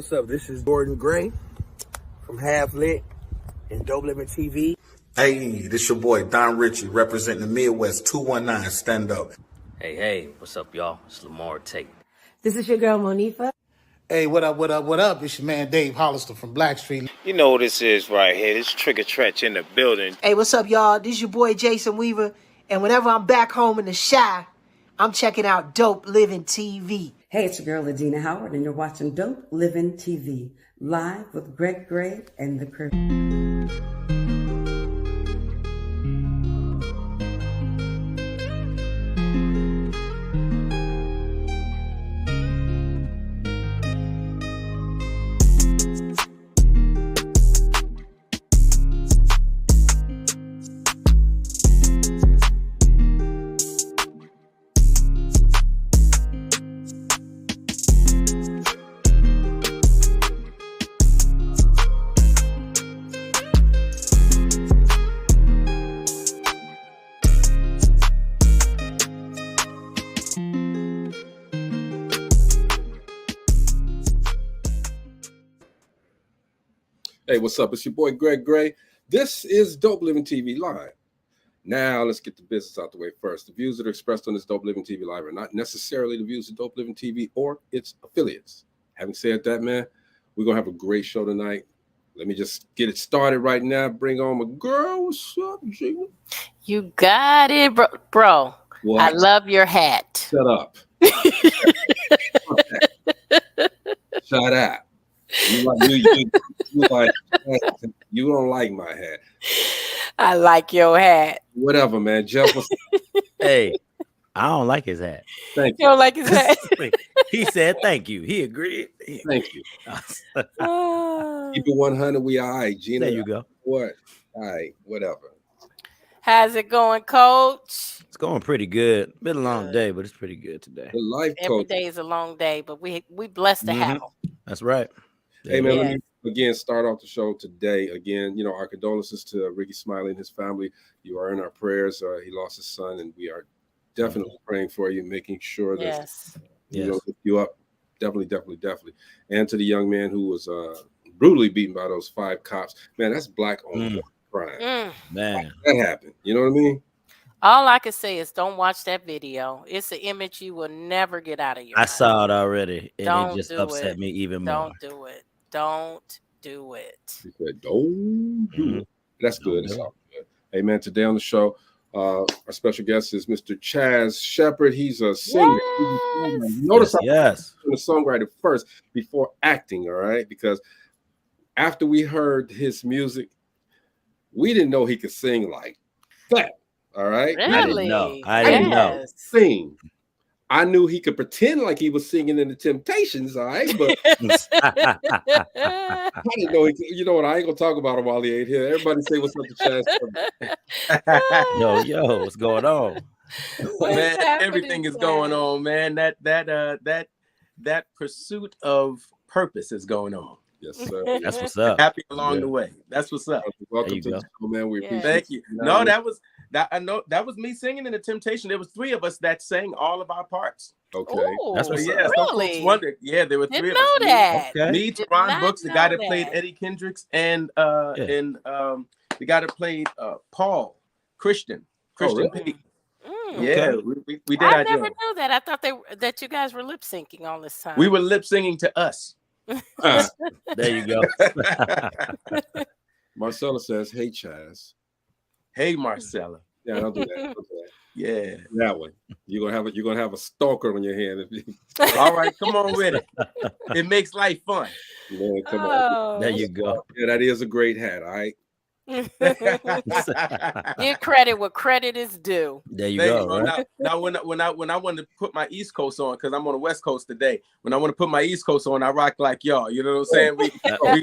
What's up? This is Gordon Gray from Half Lit and DopelivenTV. Hey, this your boy Don Ritchie representing the Midwest 219 Stand Up. Hey, what's up, y'all? It's Lamar Tate. This is your girl Monifa. Hey, what up? It's your man Dave Hollister from Blackstreet. You know what this is right here. This Trigger Tretch in the building. Hey, what's up, y'all? This is your boy Jason Weaver. And whenever I'm back home in the Chi, I'm checking out Dope Living TV. Hey, it's your girl Adina Howard, and you're watching Dope Living TV, live with Greg Gray and the crew. Hey, what's up? It's your boy Greg Gray. This is Dope Living TV Live. Now, let's get the business out the way first. The views that are expressed on this Dope Living TV Live are not necessarily the views of Dope Living TV or its affiliates. Having said that, man, we're going to have a great show tonight. Let me just get it started right now. Bring on my girl. What's up, Gina? You got it, bro. What? I love your hat. Shut up. Shut up. You don't like my hat. I like your hat. Whatever, man. Jeff, Hey, I don't like his hat. thank You you. don't like his hat? He said thank you. He agreed. Thank you. Oh. Keep it 100. We all right, Gina. There you go. What? All right, whatever. How's it going, Coach? It's going pretty good. Been a long day, but it's pretty good today. The life Every coach. day is a long day, but we blessed to have him. That's right. Hey, man, Yeah. let me again start off the show today. Again, you know, our condolences to Ricky Smiley and his family. You are in our prayers. He lost his son, and we are definitely praying for you, making sure that Yes. you know, lift you up. Definitely. And to the young man who was brutally beaten by those 5 cops. Man, that's black-owned crime. Man. That happened. You know what I mean? All I can say is don't watch that video. It's an image you will never get out of your I mind. saw it already, and Don't it just do upset it. me even more. Don't do it. Don't do it. He said, don't do it. That's good. It's all good. Hey, man, today on the show, our special guest is Mr. Chaz Shepherd. He's a singer. Yes. Notice Yes. I'm a songwriter first before acting, all right? Because after we heard his music, we didn't know he could sing like that, all right? Really? I didn't know. Yes. Sing. I knew he could pretend like he was singing in the Temptations, all right? But I didn't know he could, you know what? I ain't gonna talk about him while he ain't here. Everybody say what's up to Chaz. Yo, what's going on? What's Man, happening, everything is Chaz? going on, man. That pursuit of purpose is going on. Yes, sir. That's what's up. Happy along Yeah. the way. That's what's up. Welcome you to go. the show, man. We Yeah. appreciate Thank you. No, I know that was me singing in the Temptation. There was 3 of us that sang all of our parts. Okay. Ooh, That's So what's yeah, up. some folks really? wondered. Yeah, there were 3 Didn't of us. know that. Okay. Me, Did Teron not Brooks, the guy know that played that. Eddie Kendricks, and the guy that played Paul Christian really? Pate. Mm. Yeah, we did I our never job. knew that. I thought that you guys were lip syncing all this time. We were lip singing to us. There you go. Marcella says, "Hey, Chaz." Hey, Marcella. Yeah, don't do that. Don't do that. Yeah. That one. You're gonna have a stalker on your hand. All right, come on with it. It makes life fun. Man, come on. Oh. There you go. Yeah, that is a great hat. All right. Give credit where credit is due. There you Thank go. you. Right? Now, when I wanted to put my East Coast on, because I'm on the West Coast today. When I want to put my East Coast on, I rock like y'all. You know what I'm saying? We you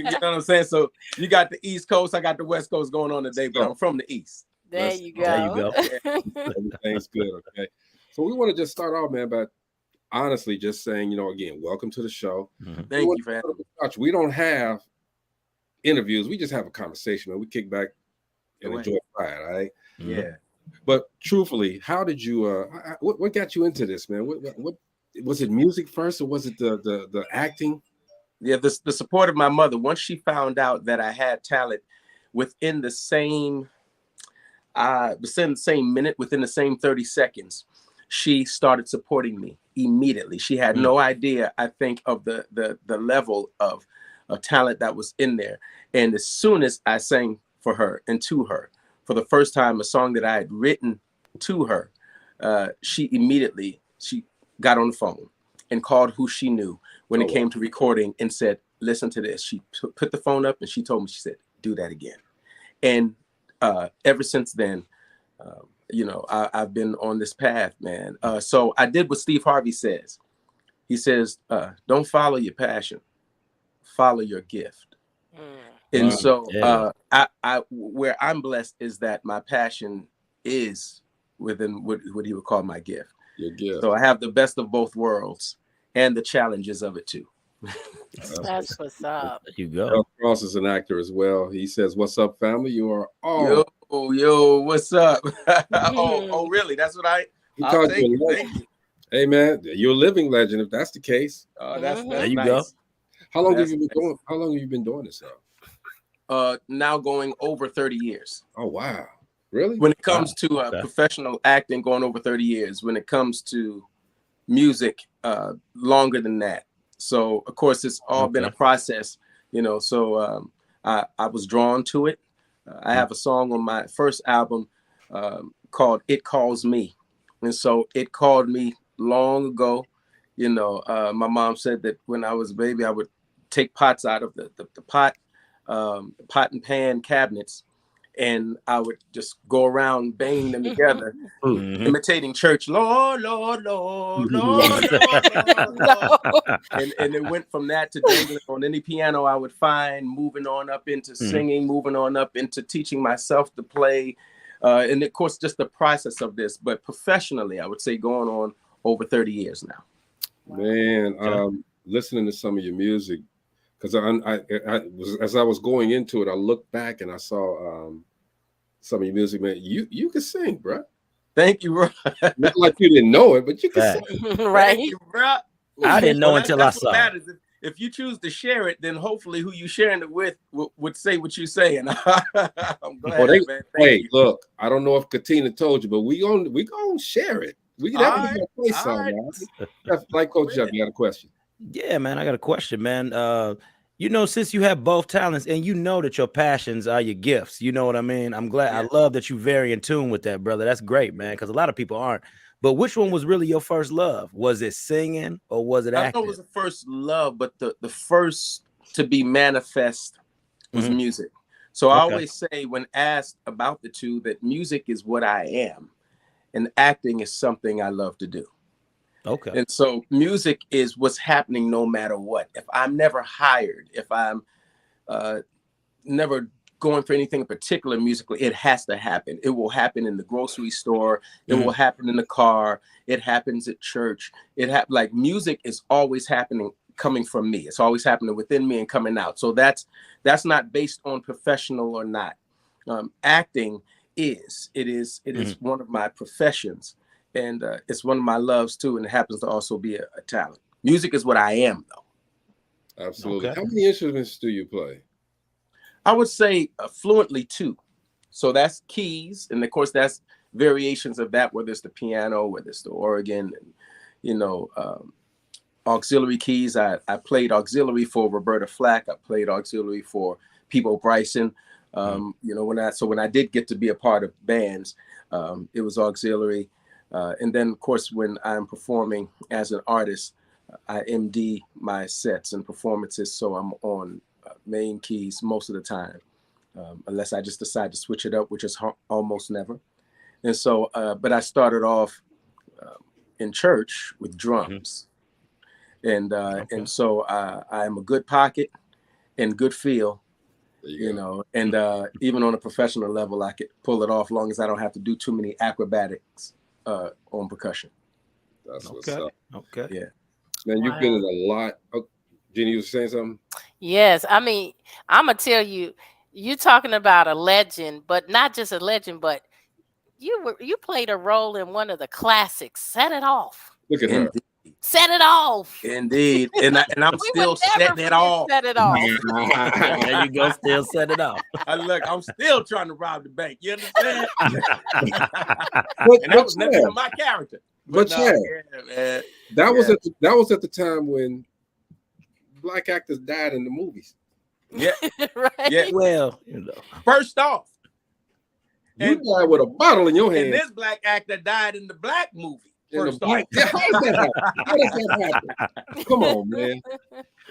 know what I'm saying? So you got the East Coast, I got the West Coast going on today, but I'm from the East. There you go. There you go. Everything's good. Okay. So we want to just start off, man, by honestly just saying, you know, again, welcome to the show. Thank you, fam. We don't have interviews. We just have a conversation, man. We kick back and Right. enjoy the ride, all right? Yeah. But truthfully, how did you? What got you into this, man? What was it? Music first, or was it the acting? the support of my mother. Once she found out that I had talent, within the same minute, within the same 30 seconds, she started supporting me immediately. She had no idea, I think, of the level of talent that was in there. And as soon as I sang for her and to her for the first time, a song that I had written to her, she got on the phone and called who she knew when it came to recording and said, listen to this. She put the phone up and she told me, she said, do that again. And ever since then, I've been on this path, man. So I did what Steve Harvey says. He says, don't follow your passion, follow your gift. And so I where I'm blessed is that my passion is within what he would call my gift. Your gift. So I have the best of both worlds and the challenges of it too. That's what's up. There you go. Al Cross is an actor as well. He says, "What's up, family? You are all yo, what's up?" oh, really? That's what I'll take it. Thank you. Hey, man, you're a living legend if that's the case. That's there you nice. go. How long have you been doing? How long have you been doing this now? Now going over 30 years. Oh, wow. Really? When it comes to professional acting, going over 30 years. When it comes to music, longer than that. So, of course, it's all been a process, So I was drawn to it. I have a song on my first album called "It Calls Me," and so it called me long ago. My mom said that when I was a baby, I would take pots out of the pot and pan cabinets, and I would just go around banging them together, imitating church. Lord, Lord, Lord, Lord, Lord, Lord. And it went from that to dangling on any piano I would find, moving on up into singing, moving on up into teaching myself to play. And of course, just the process of this. But professionally, I would say going on over 30 years now. Man, listening to some of your music, because as I was going into it, I looked back and I saw some of your music, man. You can sing, bro. Thank you, bro. Not like you didn't know it, but you can sing. Right. Thank you, bro. I didn't know until I saw it. If you choose to share it, then hopefully who you sharing it with would say what you're saying. I'm glad, man. Hey, look, I don't know if Katina told you, but we gonna share it. We can definitely play some. Like Coach Chuck, you got a question? Yeah, man, I got a question, man. Since you have both talents and you know that your passions are your gifts, you know what I mean? I'm glad. I love that you're very in tune with that, brother. That's great, man, because a lot of people aren't. But which one was really your first love? Was it singing or was it acting? I know it was the first love, but the first to be manifest was music. So I always say when asked about the two that music is what I am and acting is something I love to do. Okay. And so music is what's happening no matter what. If I'm never hired, if I'm never going for anything in particular musically, it has to happen. It will happen in the grocery store. It will happen in the car. It happens at church. Like music is always happening, coming from me. It's always happening within me and coming out. So that's not based on professional or not. Acting is one of my professions. And it's one of my loves too, and it happens to also be a talent. Music is what I am, though. Absolutely. Okay. How many instruments do you play? I would say fluently 2. So that's keys, and of course that's variations of that, whether it's the piano, whether it's the organ, and auxiliary keys. I played auxiliary for Roberta Flack. I played auxiliary for Peebo Bryson. When I did get to be a part of bands, it was auxiliary. And then, of course, when I'm performing as an artist, I MD my sets and performances, so I'm on main keys most of the time, unless I just decide to switch it up, which is almost never. And so, but I started off in church with drums, and so I am a good pocket and good feel, and even on a professional level, I could pull it off, as long as I don't have to do too many acrobatics on percussion. That's what's up. Okay. Yeah. Man, you've been in a lot. Oh, Jenny, you were saying something? Yes. I mean, I'm going to tell you, you're talking about a legend, but not just a legend, but you played a role in one of the classics. Set It Off. Look at her. Set it off. Indeed, and I'm We still would never setting it off. Set it off. There you go, still set it off. Look, I'm still trying to rob the bank. You understand? And But that was never yeah. my character. But no, yeah, man. that was at the time when black actors died in the movies. Yeah, Right. yeah. Well, you know. First off, You died with a bottle in your hand. and this black actor died in the black movie. In the First black- off, How does that happen? How does that happen? Come on, man.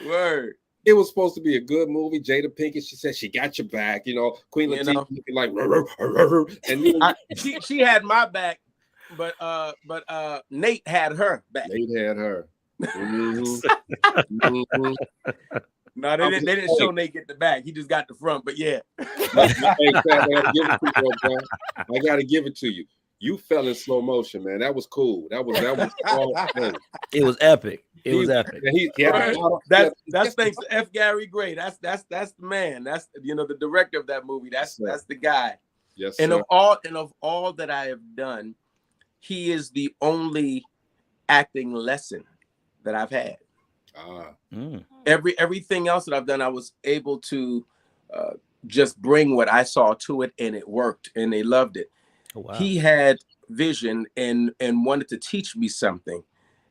word. It was supposed to be a good movie. Jada Pinkett, she said she got your back. You know, Queen You Latifah know. looking like, and you know, She had my back, but Nate had her back. Nate had her. Mhm. Mhm. No, they didn't show Nate get the back. He just got the front. But yeah, Hey, Chaz, I gotta give it to you. You fell in slow motion, man. That was cool. That was all. It was epic. It was epic. That's thanks to F. Gary Gray. That's the man. That's the director of that movie. That's the guy. Yes, And sir. of all that I have done, he is the only acting lesson that I've had. Everything else that I've done, I was able to just bring what I saw to it, and it worked, and they loved it. Oh, wow. He had vision and wanted to teach me something,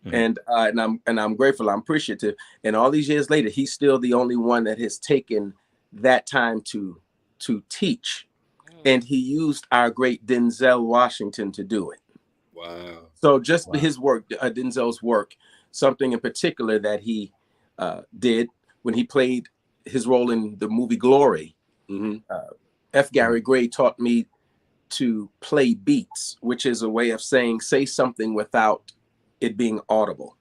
and I'm grateful. I'm appreciative. And all these years later, he's still the only one that has taken that time to teach, and he used our great Denzel Washington to do it. Wow. So just his work, Denzel's work, something in particular that he did when he played his role in the movie Glory. F. Gary Gray taught me to play beats, which is a way of saying, say something without it being audible.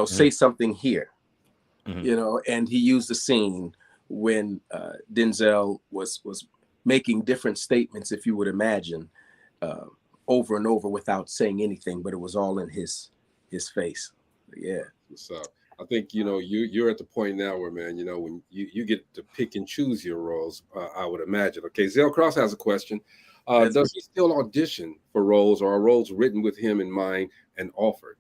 Say something here. And he used the scene when Denzel was making different statements, if you would imagine, over and over without saying anything, but it was all in his face. Yeah. What's up? I think you're at the point now where, man, when you get to pick and choose your roles, I would imagine. Okay, Zell Cross has a question. Does he still audition for roles, or are roles written with him in mind and offered?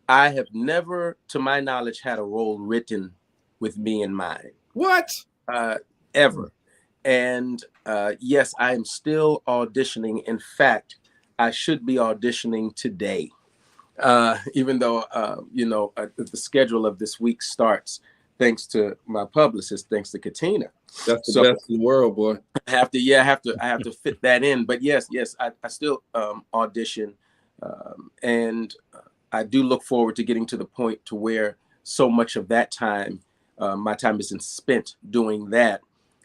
I have never, to my knowledge, had a role written with me in mind. What? Ever. And yes, I am still auditioning. In fact, I should be auditioning today. Even though, the schedule of this week starts thanks to my publicist, thanks to Katina. That's the best in the world, boy. I have to fit that in. But yes, I still audition. And I do look forward to getting to the point to where so much of that time, my time isn't spent doing that.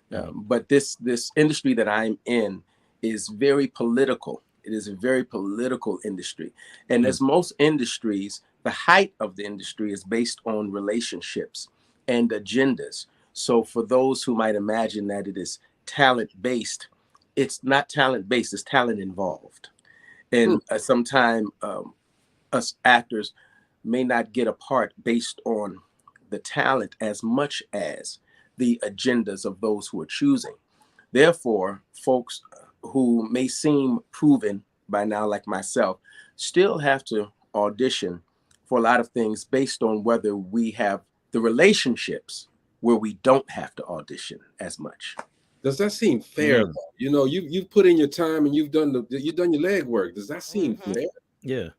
But this industry that I'm in is very political. It is a very political industry. And as most industries, the height of the industry is based on relationships and agendas. So for those who might imagine that it is talent-based, it's not talent-based, it's talent involved. And sometimes us actors may not get a part based on the talent as much as the agendas of those who are choosing. Therefore, folks who may seem proven by now, like myself, still have to audition for a lot of things based on whether we have the relationships where we don't have to audition as much. Does that seem fair? Though? You've put in your time and you've done your leg work. Does that seem fair? Yeah.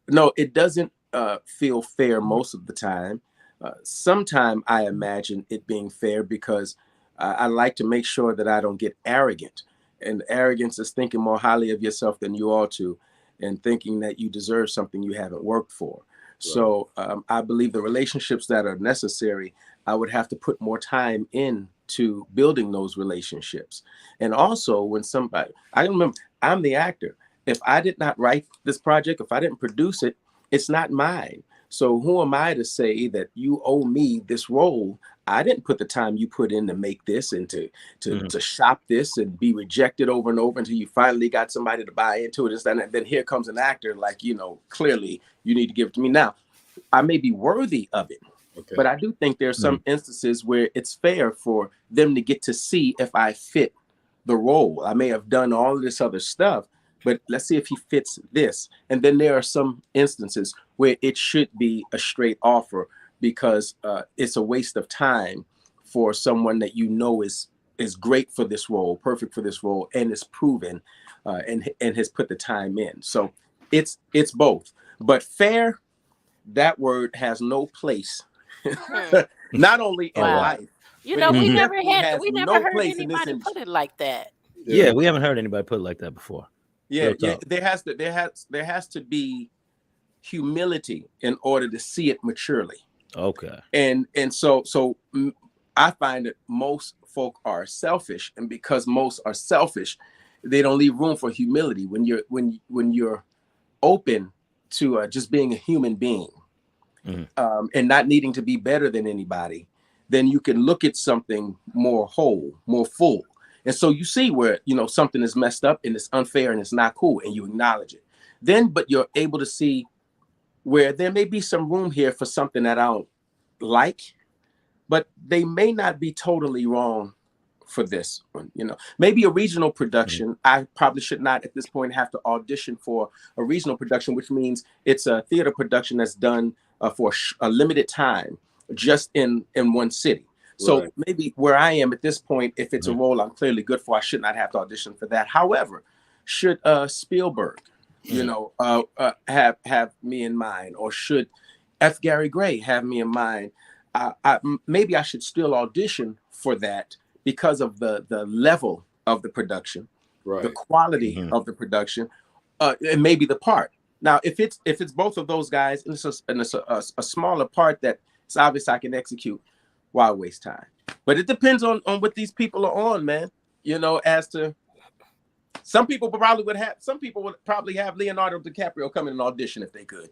No, it doesn't feel fair most of the time. Sometime I imagine it being fair because I like to make sure that I don't get arrogant. And arrogance is thinking more highly of yourself than you ought to, and thinking that you deserve something you haven't worked for. Right. So I believe the relationships that are necessary, I would have to put more time into building those relationships. And also when I remember, I'm the actor. If I did not write this project, if I didn't produce it, it's not mine. So who am I to say that you owe me this role? I didn't put the time you put in to make this and to shop this and be rejected over and over until you finally got somebody to buy into it. And then here comes an actor like, clearly you need to give it to me. Now, I may be worthy of it, but I do think there are some instances where it's fair for them to get to see if I fit the role. I may have done all of this other stuff, but let's see if he fits this. And then there are some instances where it should be a straight offer because it's a waste of time for someone that you know is great for this role, perfect for this role, and is proven and has put the time in. So it's both. But fair, that word has no place, not only in life. You know, we never heard place anybody put it like that. Yeah, we haven't heard anybody put it like that before. Yeah, there has to be humility in order to see it maturely. Okay. And so I find that most folk are selfish, and because most are selfish, they don't leave room for humility. When you're open to just being a human being, and not needing to be better than anybody, then you can look at something more whole, more full. And so you see where, something is messed up and it's unfair and it's not cool, and you acknowledge it. Then, but you're able to see where there may be some room here for something that I don't like, but they may not be totally wrong for this one. Maybe a regional production. I probably should not at this point have to audition for a regional production, which means it's a theater production that's done for a limited time, just in one city. So maybe where I am at this point, if it's a role I'm clearly good for, I should not have to audition for that. However, should Spielberg, have me in mind, or should F. Gary Gray have me in mind, maybe I should still audition for that because of the level of the production, the quality of the production, and maybe the part. Now, if it's both of those guys, and it's a smaller part that it's obvious I can execute, why waste time? But it depends on what these people are on, man. As to some people would probably have Leonardo DiCaprio come in and audition if they could.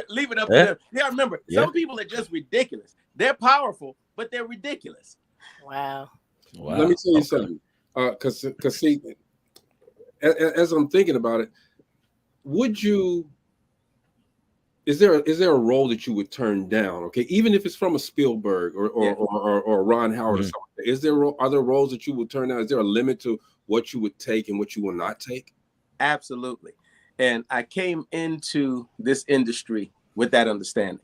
leave it up to them. Yeah, remember, some people are just ridiculous. They're powerful, but they're ridiculous. Wow. Let me tell you something. Because see, as I'm thinking about it, is there a role that you would turn down? Okay, even if it's from a Spielberg or Ron Howard or something, are there roles that you would turn down? Is there a limit to what you would take and what you will not take? Absolutely. And I came into this industry with that understanding.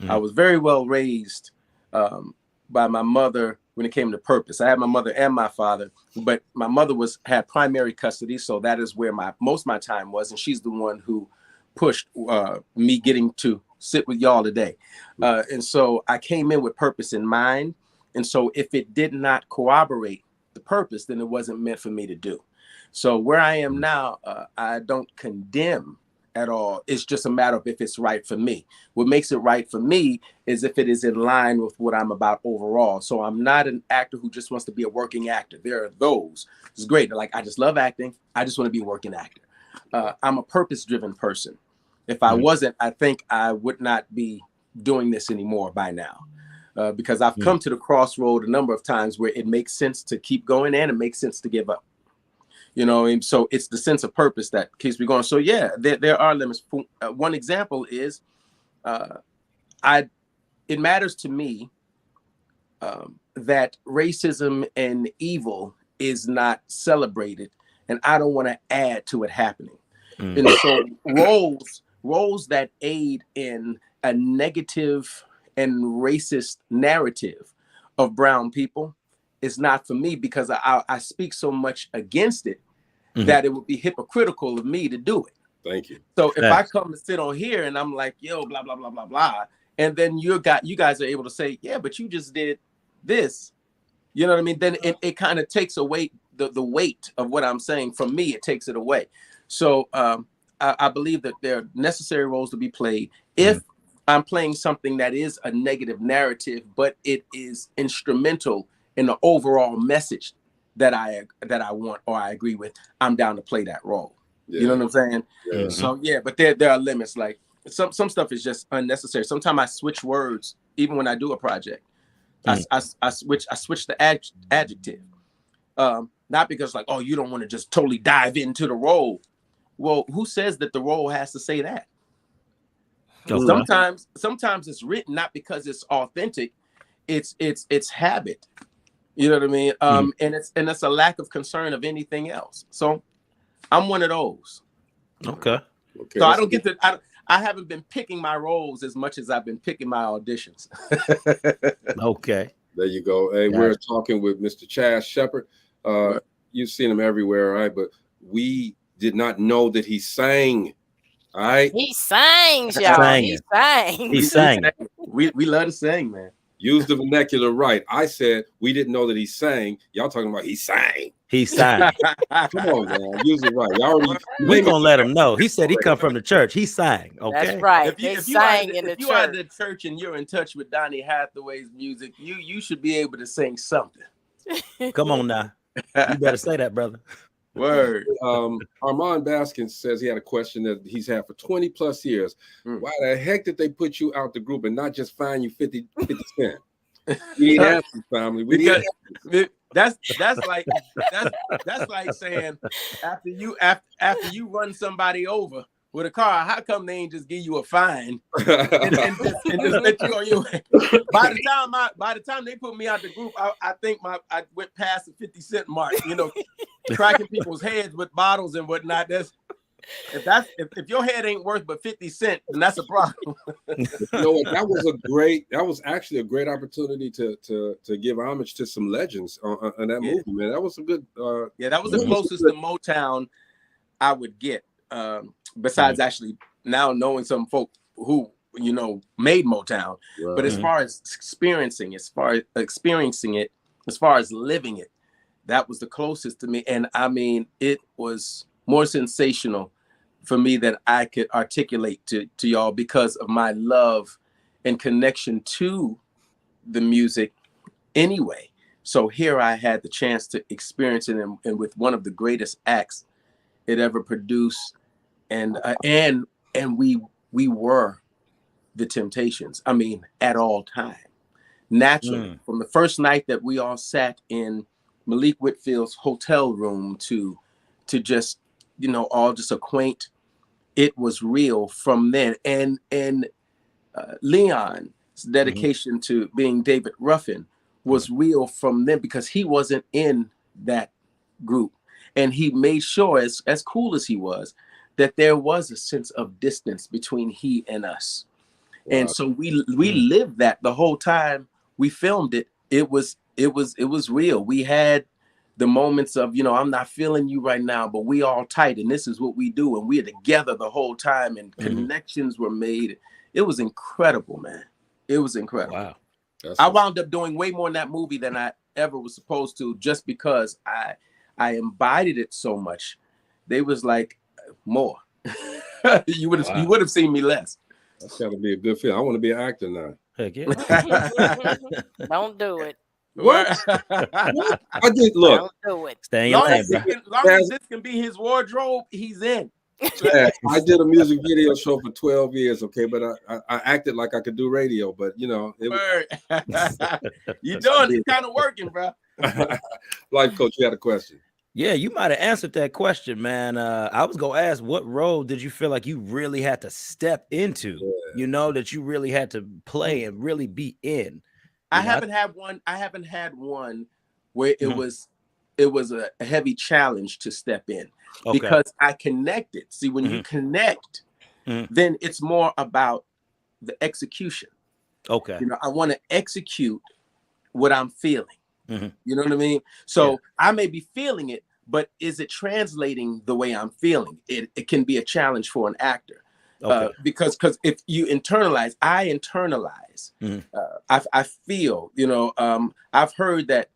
I was very well raised by my mother when it came to purpose. I had my mother and my father, but my mother had primary custody, so that is where most of my time was, and she's the one who pushed me getting to sit with y'all today. And so I came in with purpose in mind, and so if it did not corroborate the purpose, then it wasn't meant for me to do. So where I am now, I don't condemn at all. It's just a matter of if it's right for me. What makes it right for me is if it is in line with what I'm about overall. So I'm not an actor who just wants to be a working actor. There are those. It's great. They're like, I just love acting. I just want to be a working actor. I'm a purpose-driven person. If I wasn't, I think I would not be doing this anymore by now. Because I've come to the crossroad a number of times where it makes sense to keep going and it makes sense to give up. So it's the sense of purpose that keeps me going. So yeah, there are limits. One example is, it matters to me that racism and evil is not celebrated, and I don't want to add to it happening. And so roles that aid in a negative and racist narrative of brown people is not for me, because I speak so much against it that it would be hypocritical of me to do it. Thank you. So if I come and sit on here and I'm like, yo, blah, blah, blah, blah, blah, and then you guys are able to say, yeah, but you just did this, you know what I mean? Then it kind of takes away the weight of what I'm saying. From me, it takes it away. So I believe that there are necessary roles to be played. If I'm playing something that is a negative narrative, but it is instrumental in the overall message that I want or I agree with, I'm down to play that role. Yeah. You know what I'm saying? Yeah. So yeah, but there are limits. Like some stuff is just unnecessary. Sometimes I switch words even when I do a project. I switch the adjective. Not because like, oh, you don't want to just totally dive into the role. Well, who says that the role has to say that? Sometimes it's written not because it's authentic. It's habit. You know what I mean? And it's a lack of concern of anything else. So I'm one of those. Okay. So I don't get to. I haven't been picking my roles as much as I've been picking my auditions. Okay. There you go. Hey, we're talking with Mr. Chaz Shepherd. You've seen him everywhere, right? But we did not know that he sang. All right. He sings, y'all. He sang. He sang. We love to sing, man. Use the vernacular right. I said we didn't know that he sang. Y'all talking about he sang. He sang. Come on, man. Use it right. Y'all already. We gonna let him know. He said he come from the church. He sang. Okay. That's right. If you are at the church and you're in touch with Donny Hathaway's music, you should be able to sing something. Come on now. You better say that, brother. Word. Armand Baskins says he had a question that he's had for 20 plus years. Why the heck did they put you out the group and not just fine you 50 cents? We need answers, family. We need answers. That's like saying after you run somebody over with a car, how come they ain't just give you a fine and just let you on your way? By the time they put me out the group, I think I went past the 50 cent mark, cracking people's heads with bottles and whatnot. If your head ain't worth but 50 cents, then that's a problem. You know what? That was actually a great opportunity to give homage to some legends on that movie, man. That was a good that was the closest to Motown I would get. Besides actually now knowing some folk who made Motown, but as far as experiencing it, as far as living it, that was the closest to me. And I mean, it was more sensational for me than I could articulate to y'all because of my love and connection to the music anyway. So here I had the chance to experience it and with one of the greatest acts it ever produced. And we were the Temptations. I mean, at all time, naturally, from the first night that we all sat in Malik Whitfield's hotel room to just all just acquaint. It was real from then. And Leon's dedication to being David Ruffin was real from then because he wasn't in that group, and he made sure, as cool as he was, that there was a sense of distance between he and us. Wow. And so we lived that the whole time we filmed it. It was real. We had the moments of, I'm not feeling you right now, but we all tight and this is what we do. And we're together the whole time and connections were made. It was incredible, man. It was incredible. Wow. I wound up doing way more in that movie than I ever was supposed to, just because I embodied it so much. They was like, more. you would have seen me less. That's gotta be a good feeling. I want to be an actor now. Heck yeah. Don't do it. What? I did look. Don't do it. Stay in your lane, bro. Long as this can be his wardrobe, he's in. Yeah, I did a music video show for 12 years, okay, but I acted like I could do radio, but you doing it's kind of working, bro. Life coach, you had a question. Yeah, you might have answered that question, man. I was gonna ask, what role did you feel like you really had to step into? Yeah. That you really had to play and really be in. I haven't had one where it was a heavy challenge to step in, because I connected. See, when you connect, then it's more about the execution. Okay. I want to execute what I'm feeling. You know what I mean? So I may be feeling it, but is it translating the way I'm feeling? It can be a challenge for an actor. Because if you internalize, I internalize. I feel, I've heard that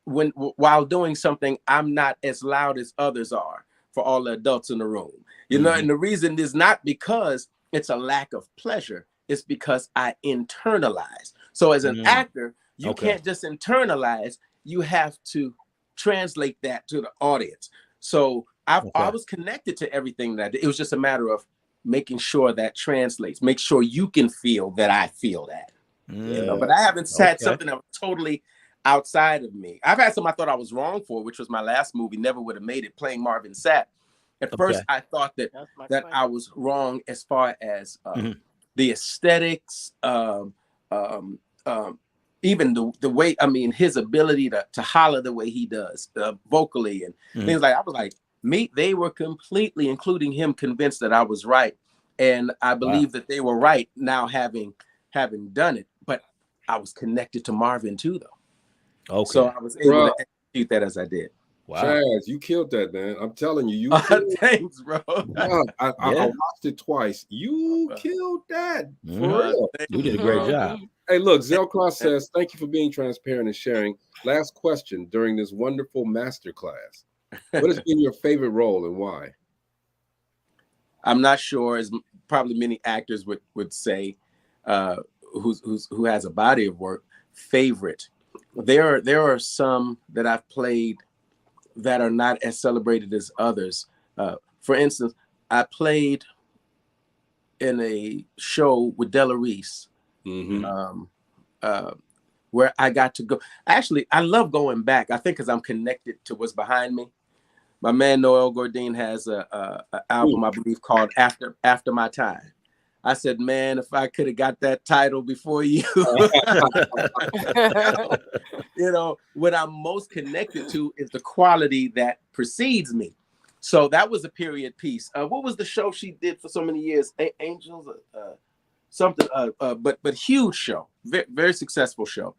while doing something, I'm not as loud as others are for all the adults in the room. And the reason is not because it's a lack of pleasure. It's because I internalize. So as an actor, you can't just internalize. You have to translate that to the audience. So I was connected to everything that I did. It was just a matter of making sure that translates. Make sure you can feel that I feel that. But I haven't had something that was totally outside of me. I've had something I thought I was wrong for, which was my last movie, Never Would Have Made It, playing Marvin Sapp. At first, I thought that I was wrong as far as the aesthetics, even the way, I mean, his ability to holler the way he does, vocally and things like, I was like, they were completely, including him, convinced that I was right. And I believe that they were right now having done it. But I was connected to Marvin too, though. Okay. So I was able to execute that as I did. Wow. Chaz, you killed that, man. I'm telling you. Thanks, bro. I watched it twice. You killed that. For real. You did a great job. Hey, look, Zelcross says, thank you for being transparent and sharing. Last question during this wonderful masterclass. What has been your favorite role and why? I'm not sure, as probably many actors would say, who has a body of work, favorite. There are some that I've played that are not as celebrated as others. For instance, I played in a show with Della Reese, where I got to go. Actually, I love going back. I think because I'm connected to what's behind me. My man Noel Gourdin has a album, I believe, called After My Time. I said, man, if I could have got that title before you, you know, what I'm most connected to is the quality that precedes me. So that was a period piece. What was the show she did for so many years? Angels, something, but huge show, very, very successful show,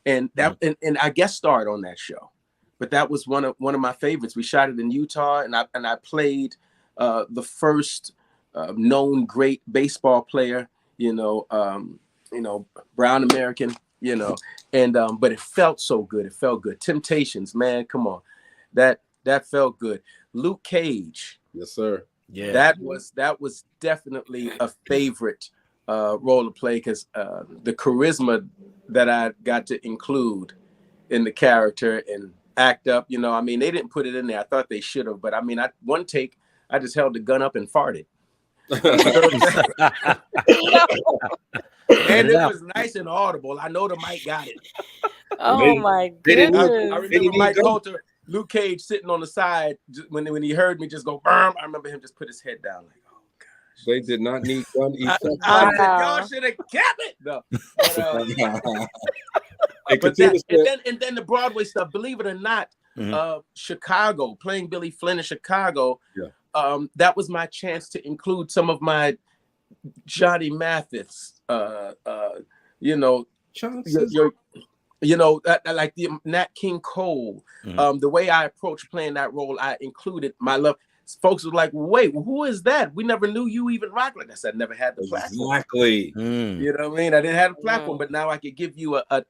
and that and I guest starred on that show. But that was one of my favorites. We shot it in Utah, and I played the first known great baseball player, brown American, and but it felt so good. It felt good. Temptations, man, come on, that felt good. Luke Cage, yes sir. Yeah, that was definitely a favorite role to play because the charisma that I got to include in the character and act up, I mean, they didn't put it in there. I thought they should have, but I mean, one take, I just held the gun up and farted. And it was nice and audible. I know the mic got it. Oh my goodness! I remember Mike Coulter, Luke Cage sitting on the side when he heard me just go burm. I remember him just put his head down like, oh gosh. They did not need gun effect. I said, y'all should have kept it. No. But and then the Broadway stuff, believe it or not, Chicago, playing Billy Flynn in Chicago, that was my chance to include some of my Johnny Mathis, like the Nat King Cole. The way I approached playing that role, I included my love. Folks were like, wait, who is that? We never knew you even rock like I said, I never had the platform. Exactly. You know what I mean? I didn't have a platform, but now I could give you a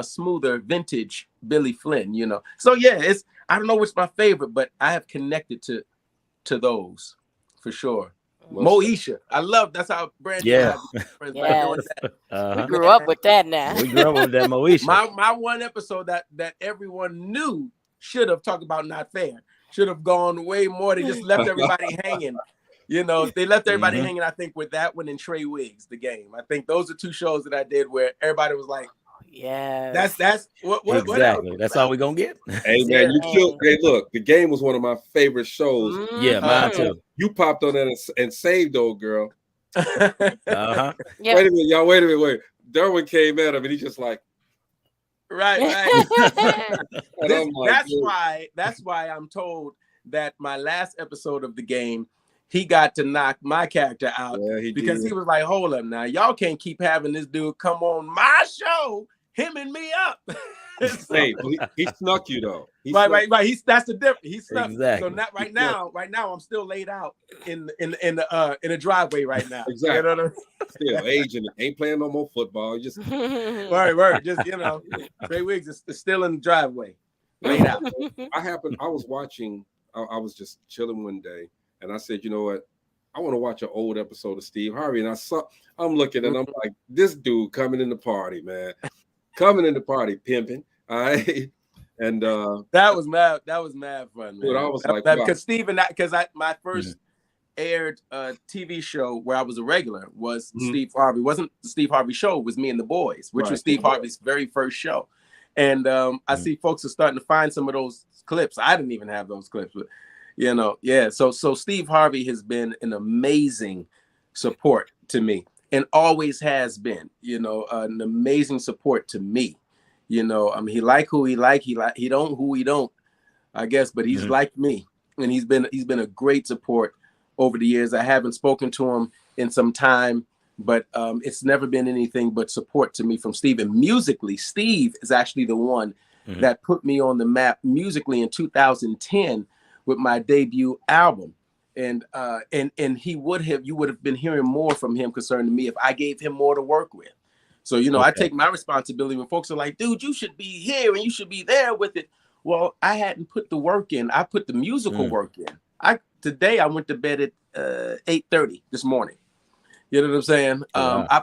smoother vintage Billy Flynn, So yeah, I don't know which my favorite, but I have connected to those for sure. Moesha, I love that's how Brandon. Yes. We grew up with that now. We grew up with that Moesha. My one episode that everyone knew should have talked about Not Fair. Should have gone way more. They just left everybody hanging. They left everybody hanging, I think, with that one and Trey Wiggs, The Game. I think those are two shows that I did where everybody was like, yeah, that's what exactly. That's all we're gonna get. Hey man, you killed. Hey, look, The Game was one of my favorite shows. Yeah, mine too. You popped on that and saved old girl. Yep. Wait a minute, y'all. Wait a minute. Derwin came at him and he just like. Right. That's why I'm told that my last episode of The Game, he got to knock my character out because he was like, hold up now, y'all can't keep having this dude come on my show, him and me up. Hey, he snuck you though. Right. That's the difference. He snuck. Exactly. So not right now I'm still laid out in a driveway right now. Exactly. You know what I mean? Still aging, ain't playing no more football. Just word. Just Trey Wiggs is still in the driveway. Laid out. I was watching. I was just chilling one day, and I said, you know what? I want to watch an old episode of Steve Harvey, and I'm looking, and I'm like, this dude coming in the party, man. Coming in the party, pimping. All right. And that was mad fun, man. Dude, I was like, because my first aired TV show where I was a regular was Steve Harvey. It wasn't the Steve Harvey Show, it was Me and the Boys, which was Steve Harvey's very first show. And I see folks are starting to find some of those clips. I didn't even have those clips, but So Steve Harvey has been an amazing support to me. and always has been, you know, an amazing support to me. You know, I mean, he like who he like, he don't who he don't, I guess, but he's like me, and he's been a great support over the years. I haven't spoken to him in some time, but it's never been anything but support to me from Steve. And musically, Steve is actually the one that put me on the map musically in 2010 with my debut album. And you would have been hearing more from him concerning me if I gave him more to work with. So, you know, I take my responsibility when folks are like, dude, you should be here and you should be there with it. Well, I hadn't put the work in. I put the musical work in. Today I went to bed at 8:30 this morning. You know what I'm saying? I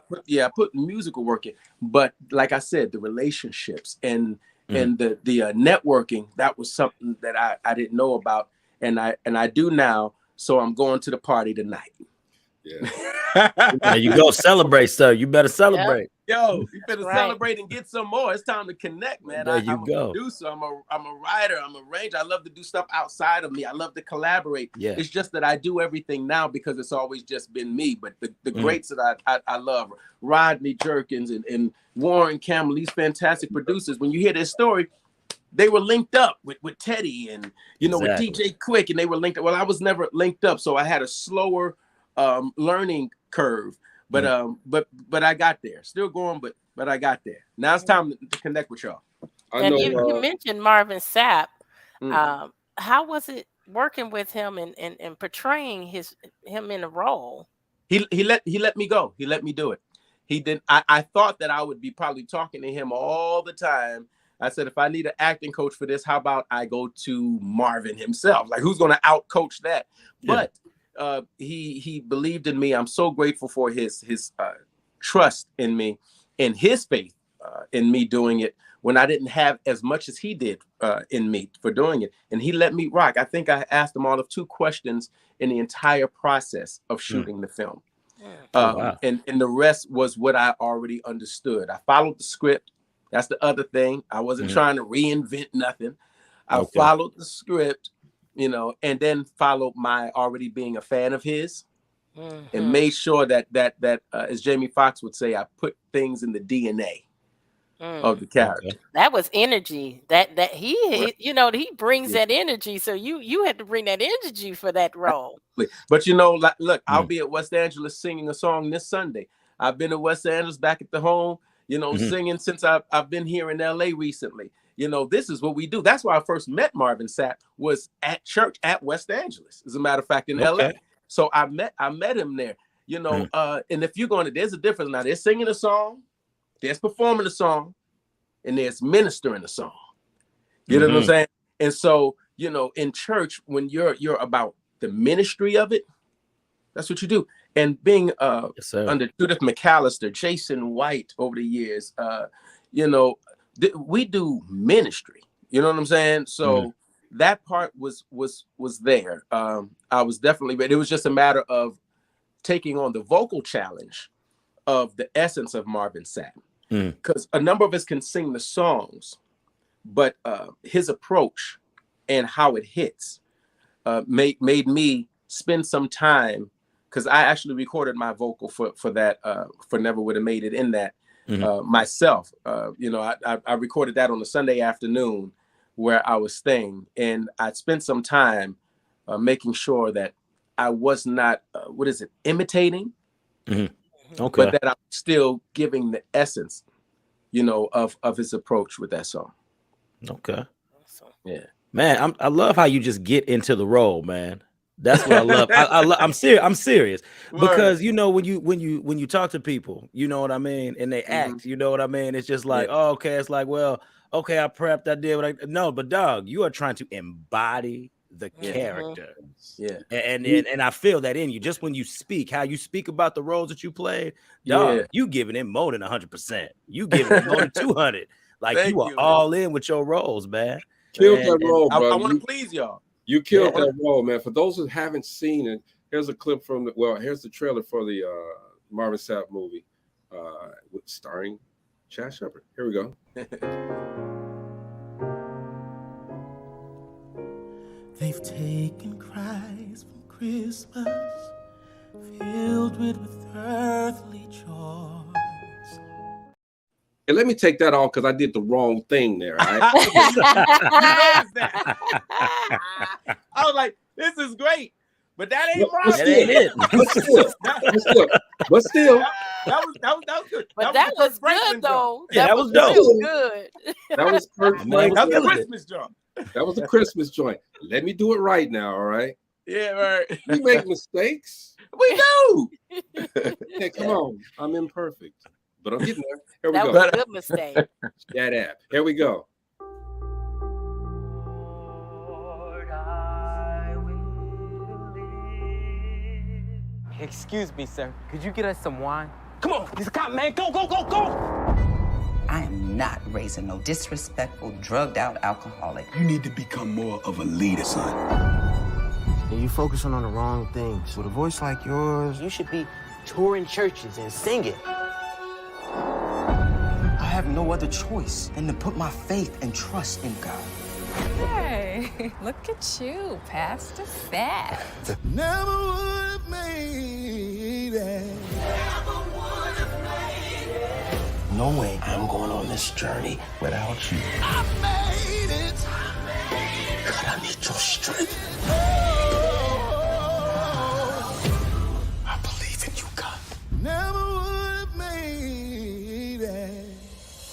put musical work in. But like I said, the relationships and the networking, that was something that I didn't know about, and I do now. So I'm going to the party tonight. Yeah. There you go. Celebrate, sir. You better celebrate. Yo, you better celebrate and get some more. It's time to connect, man. There you go. I'm a producer. I'm a writer. I'm a arranger. I love to do stuff outside of me. I love to collaborate. Yeah. It's just that I do everything now because it's always just been me. But the greats that I love, Rodney Jerkins and Warren Campbell, these fantastic producers, when you hear their story, they were linked up with Teddy and, you know, with DJ Quick, and they were linked up. Well, I was never linked up, so I had a slower learning curve. But I got there. Still going, but I got there. Now it's time to connect with y'all. And you mentioned Marvin Sapp. How was it working with him and portraying him in a role? He let me go. He let me do it. He did. I thought that I would be probably talking to him all the time. I said, if I need an acting coach for this, how about I go to Marvin himself? Like, who's going to out coach that? Yeah. But he believed in me. I'm so grateful for his trust in me and his faith in me doing it when I didn't have as much as he did in me for doing it. And he let me rock. I think I asked him all of 2 questions in the entire process of shooting the film. And the rest was what I already understood. I followed the script. That's the other thing. I wasn't trying to reinvent nothing. I followed the script, you know, and then followed my already being a fan of his, and made sure that as Jamie Foxx would say, I put things in the DNA of the character. That was energy. That he you know, he brings that energy. So you had to bring that energy for that role. But you know, look, I'll be at West Angeles singing a song this Sunday. I've been to West Angeles back at the home, you know, singing since I've been here in LA recently. You know, this is what we do. That's why I first met Marvin Sapp, was at church at West Angeles, as a matter of fact, in LA. So I met him there, you know, and if you're going to, there's a difference now. They're singing a song, there's performing a song, and there's ministering a song. You know what I'm saying? And so, you know, in church, when you're about the ministry of it, that's what you do. And being under Judith McAllister, Jason White over the years, you know, we do ministry. You know what I'm saying? So that part was there. I was definitely ready. It was just a matter of taking on the vocal challenge of the essence of Marvin Sapp, because a number of us can sing the songs, but his approach and how it hits made me spend some time, because I actually recorded my vocal for that for Never Would Have Made It in that myself. You know, I recorded that on a Sunday afternoon where I was staying, and I spent some time making sure that I was not imitating, but that I'm still giving the essence, you know, of his approach with that song. Yeah, man, I love how you just get into the role, man. That's what I love. I'm serious because, you know, when you talk to people, you know what I mean, and they act, you know what I mean. It's just like, oh, okay, it's like, well, okay, I prepped, I did what I no, but dog, you are trying to embody the character, and I feel that in you. Just when you speak, how you speak about the roles that you played, dog, you giving it more than 100%. You giving it more than 200. Like, you are all in with your roles, man. Killed that role, bro. I want to please y'all. You killed that role, man. For those who haven't seen it, here's a clip from here's the trailer for the Marvin Sapp movie, starring Chaz Shepherd. Here we go. They've taken Christ from Christmas, filled with earthly And let me take that off because I did the wrong thing there. Right? I was like, this is great, but that ain't right. That ain't it. But still, that was good. But that was good though. Yeah, that was dope. Good. That was perfect. That was a Christmas joint. That was a Christmas joint. Let me do it right now, all right? Yeah, right. We make mistakes. We do. Hey, come on. I'm imperfect, but I'm getting there. Here we That go. was a good mistake. That app. Here we go. Excuse me, sir. Could you get us some wine? Come on, he's a cop, man. Go, go, go, go! I am not raising no disrespectful, drugged out alcoholic. You need to become more of a leader, son. And you're focusing on the wrong things. With a voice like yours, you should be touring churches and singing. I have no other choice than to put my faith and trust in God. Hey, look at you, Pastor Sapp. Never would have made it. Never would have made it. No way I'm going on this journey without you. I made it. God, I need your strength. I believe in you, God. Never would have made it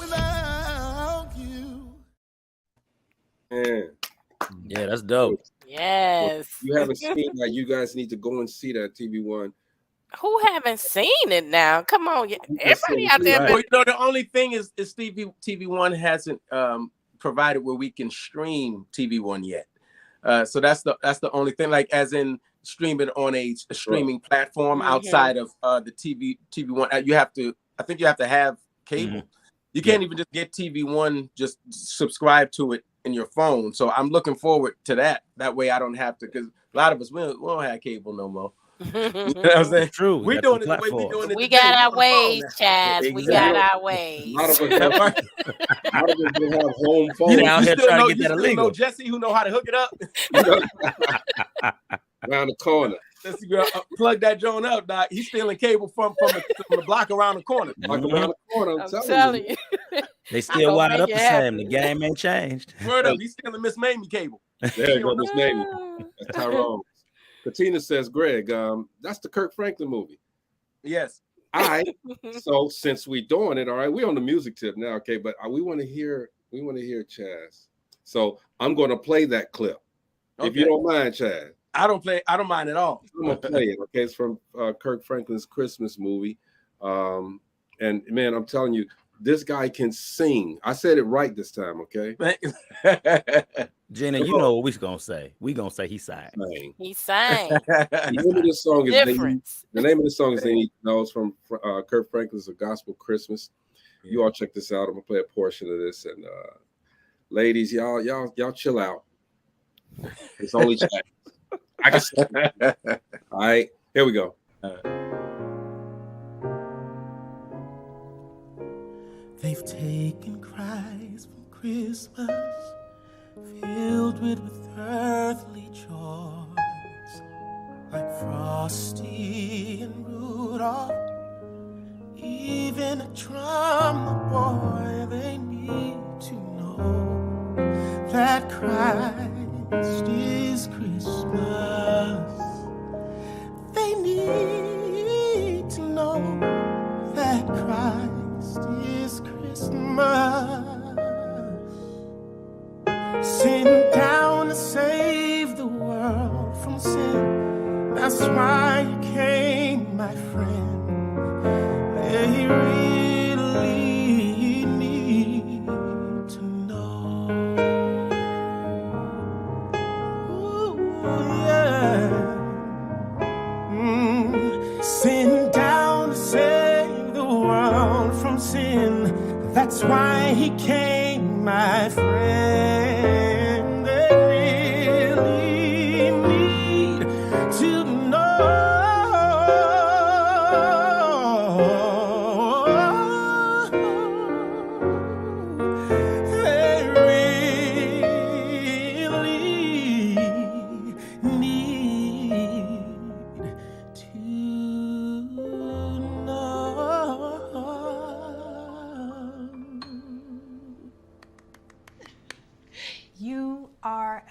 without you. Man. Yeah, that's dope. Yes. If you haven't seen that, you guys need to go and see that TV1. Who haven't seen it now? Come on, everybody out there. Well, you know, the only thing is TV1 hasn't provided where we can stream TV1 yet. So that's the only thing. Like, as in stream it on a streaming platform outside of the TV1. I think you have to have cable. You can't even just get TV1. Just subscribe to it in your phone. So I'm looking forward to that. That way I don't have to, because a lot of us we don't have cable no more. You know what I'm saying? True. We're doing it the way we're doing it. We got our ways, Chaz. Exactly. We got our ways. A lot of us don't have home phones. You out here trying to get that illegal. Know Jesse who know how to hook it up around the corner. Jesse, plug that joint up, Doc. He's stealing cable from the block around the corner. Around the corner, I'm telling you. They still wired up the same. The game ain't changed. Word up, he's stealing Miss Mamie cable. There you go, Miss Mamie. That's Tyrone. Katina says, Greg, that's the Kirk Franklin movie. Yes. All right. So since we doing it, all right, we on the music tip now, okay? But we want to hear Chaz. So I'm going to play that clip, if you don't mind, Chaz. I don't mind at all. I'm gonna play it. Okay, it's from Kirk Franklin's Christmas movie. And man, I'm telling you, this guy can sing. I said it right this time, okay? Gina, you know what we gonna say. We gonna say he sang. He sang. The name of this song is They Need to Know. It's from Kirk Franklin's A Gospel Christmas. You all check this out. I'm gonna play a portion of this, and ladies, y'all chill out. It's only chat. I can see. All right, here we go. They've taken cries from Christmas, filled with earthly joys, like Frosty and Rudolph, even a drummer boy. They need to know that Christ is Christmas. They need to know that Christ is Christmas. Sent down to save the world from sin. That's why he came, my friend. They really need to know. Ooh, yeah. Sent down to save the world from sin. That's why he came, my friend. They really need to know. They really need to know.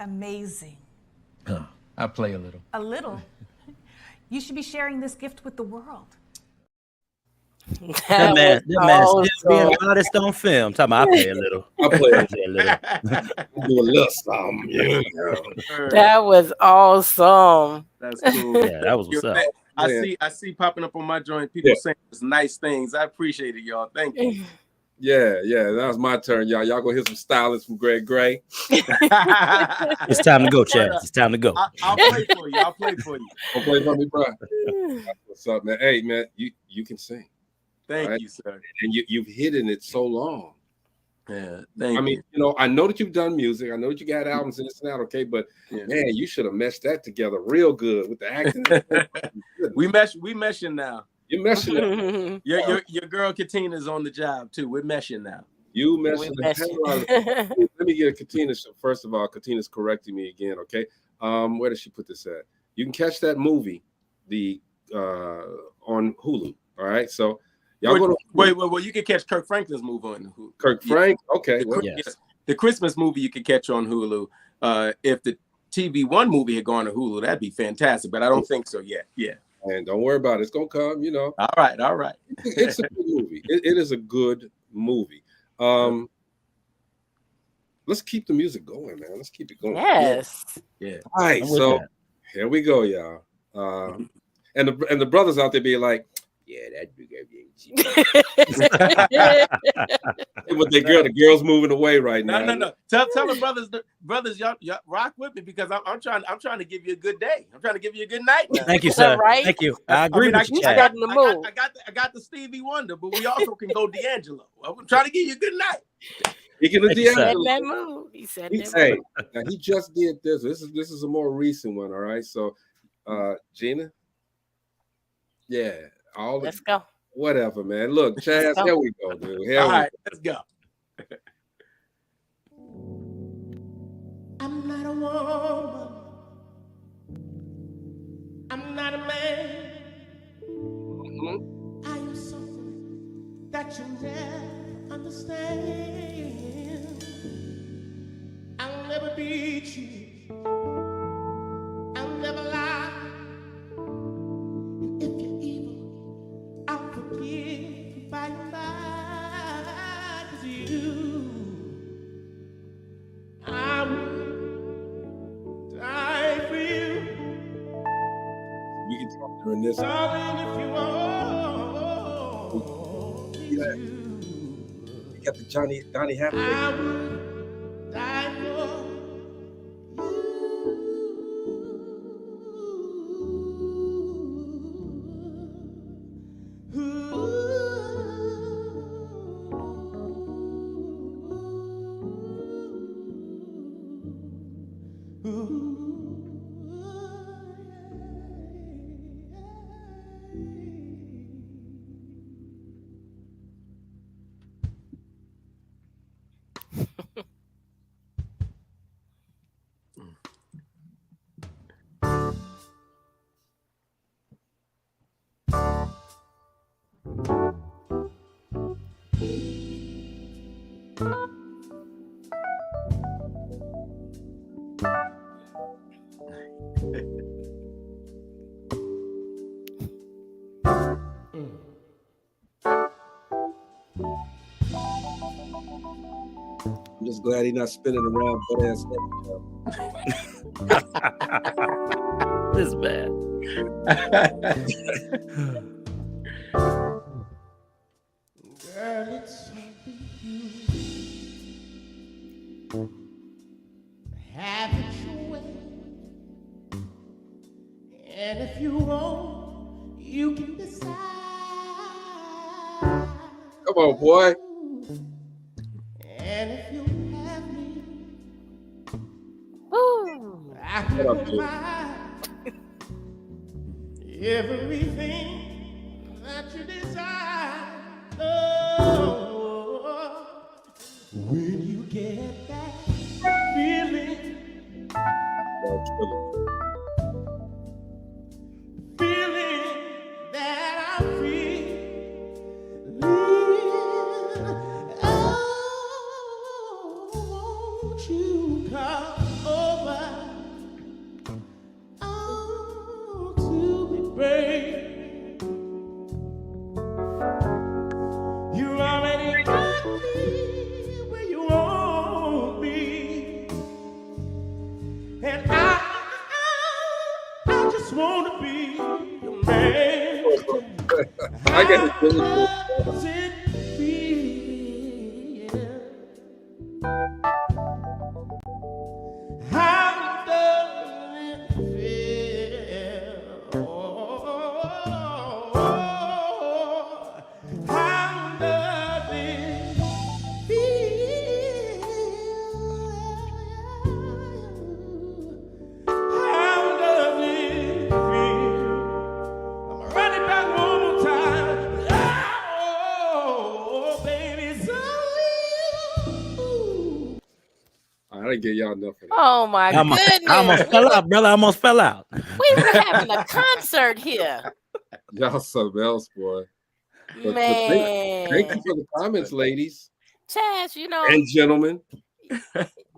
amazing. I play a little. A little. You should be sharing this gift with the world. That man still being an artist on film. Talking about I play a little. I play a little. Do a little something. Yeah. That was awesome. That's cool. Yeah, that was what's up. I see popping up on my joint people saying nice things. I appreciate it, y'all. Thank you. Yeah, that was my turn, y'all. Y'all gonna hear some stylings from Greg Gray. It's time to go, Chaz. It's time to go. I'll play for you. I'll play for you. Don't play for me, bro. What's up, man? Hey, man, you can sing. Thank you, sir. And you've hidden it so long. Yeah, I mean, I know that you've done music. I know that you got albums and this and that, okay? But man, you should have meshed that together real good with the acting. we meshing now. You're meshing now. Your girl Katina's on the job too. We're meshing now. You meshing the hell out of it. Let me get Katina. First of all, Katina's correcting me again, okay? Where does she put this at? You can catch that movie on Hulu. All right, so y'all go to wait. You can catch Kirk Franklin's movie on Hulu. Kirk Frank, okay. The Christmas movie you can catch on Hulu. If the TV One movie had gone to Hulu, that'd be fantastic. But I don't think so yet. Yeah. And don't worry about it. It's gonna come. All right. It's a good movie. It is a good movie. Let's keep the music going, man. Let's keep it going. Yes. Yeah. All right. So here we go, y'all. And the brothers out there be like, yeah, that big But the girls moving away right now. No. Tell the brothers, y'all rock with me because I'm trying to give you a good day. I'm trying to give you a good night. Now. Thank you, sir. Right? Thank you. I agree with you. I got the Stevie Wonder, but we also can go D'Angelo. I'm trying to give you a good night. Speaking of D'Angelo, that mood. He said hey, now he just did this. This is a more recent one. All right, so Gina, yeah, let's go. Whatever, man. Look, Chaz, here we go, dude. All right, let's go. I'm not a woman. I'm not a man. I am something that you never understand. I'll never beat you. I'll never lie. If you're evil, I'll forgive you by and by. 'Cause I will die for you. We can talk during this. Darling, if you want. You got the Donnie Hathaway. I will die for I'm just glad he's not spinning around butt ass naked. This is bad. girl, it's something you have it your way. And if you won't, you can decide. Come on, boy. And if you have me, I What up, can dude? provide everything that you desire. Oh, when you get that feeling, feeling that I'm feeling. Oh, won't you come over? does it feel? How does it feel? How does it feel? How does it feel? I'm gonna run it back one more time. Oh, baby, so I didn't get y'all enough of that. Oh my goodness. I almost fell out, brother. I almost fell out. We were having a concert here. Y'all something else, boy. But Man. thank you for the comments, ladies Chaz, you know, and gentlemen.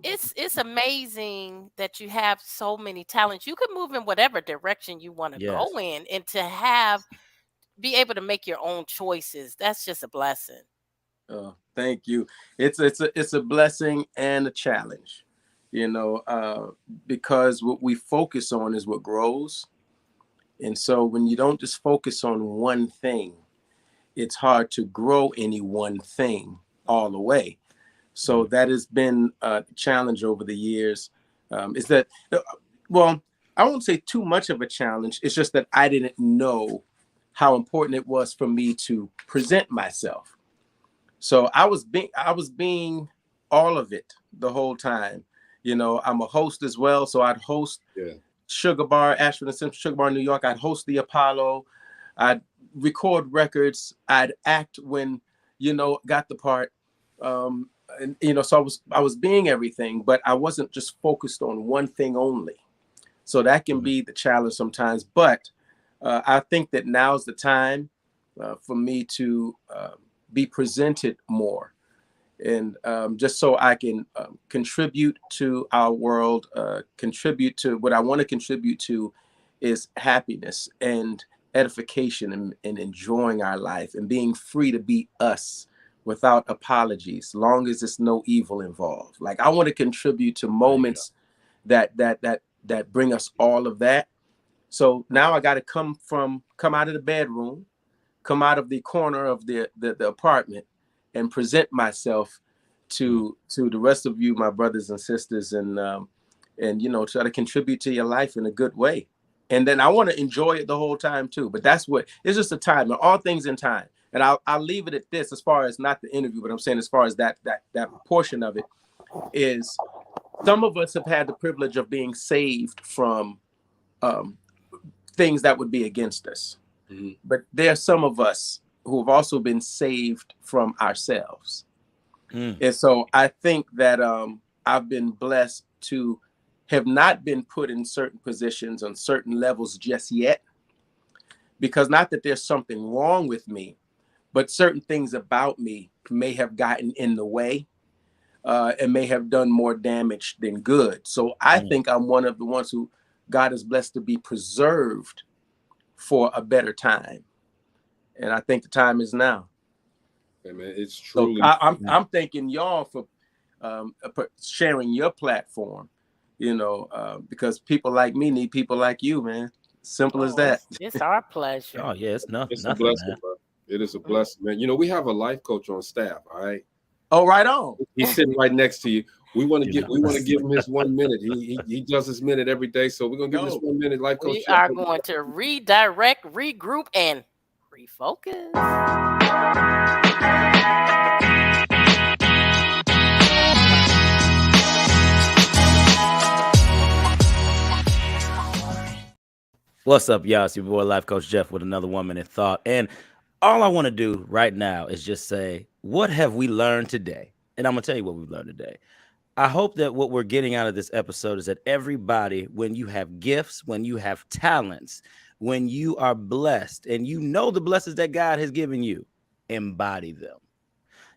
it's amazing that you have so many talents. You can move in whatever direction you want to go in, and to be able to make your own choices. That's just a blessing. Oh, thank you. It's a blessing and a challenge, you know, because what we focus on is what grows. And so when you don't just focus on one thing, it's hard to grow any one thing all the way. So that has been a challenge over the years. Is that, well, I won't say too much of a challenge. It's just that I didn't know how important it was for me to present myself. So I was being all of it the whole time. You know, I'm a host as well. So I'd host Sugar Bar, Ashford and Simpson Sugar Bar, New York. I'd host the Apollo. I'd record records. I'd act when, you know, got the part. And, you know, so I was being everything, but I wasn't just focused on one thing only. So that can be the challenge sometimes. But I think that now's the time for me to be presented more, and just so I can contribute to our world, contribute to what I want to contribute to is happiness and edification and enjoying our life and being free to be us without apologies, long as there's no evil involved. Like, I want to contribute to moments that bring us all of that. So now I got to come out of the bedroom, come out of the corner of the apartment, and present myself to the rest of you, my brothers and sisters, and you know, try to contribute to your life in a good way. And then I want to enjoy it the whole time too. But that's what it's just a time, and all things in time. And I'll leave it at this, as far as not the interview, but I'm saying as far as that portion of it is, some of us have had the privilege of being saved from things that would be against us. Mm-hmm. But there are some of us who have also been saved from ourselves. And so I think that I've been blessed to have not been put in certain positions on certain levels just yet, because not that there's something wrong with me, but certain things about me may have gotten in the way and may have done more damage than good. So I think I'm one of the ones who God is blessed to be preserved for a better time. And I think the time is now. Hey man, it's truly. So I'm thanking y'all for sharing your platform, you know, because people like me need people like you, man. Simple as that. It's our pleasure. Oh yeah, it's nothing. It's a blessing, bro. It is a blessing, man. You know, we have a life coach on staff. All right. Oh, right on. He's sitting right next to you. We want to give him his 1 minute. He does his minute every day, so we're gonna give him this 1 minute life coach. We are going to redirect, regroup, and refocus. What's up, y'all? It's your boy, Life Coach Jeff, with another 1 minute thought. And all I want to do right now is just say, what have we learned today? And I'm going to tell you what we've learned today. I hope that what we're getting out of this episode is that everybody, when you have gifts, when you have talents, when you are blessed, and you know the blessings that God has given you, embody them.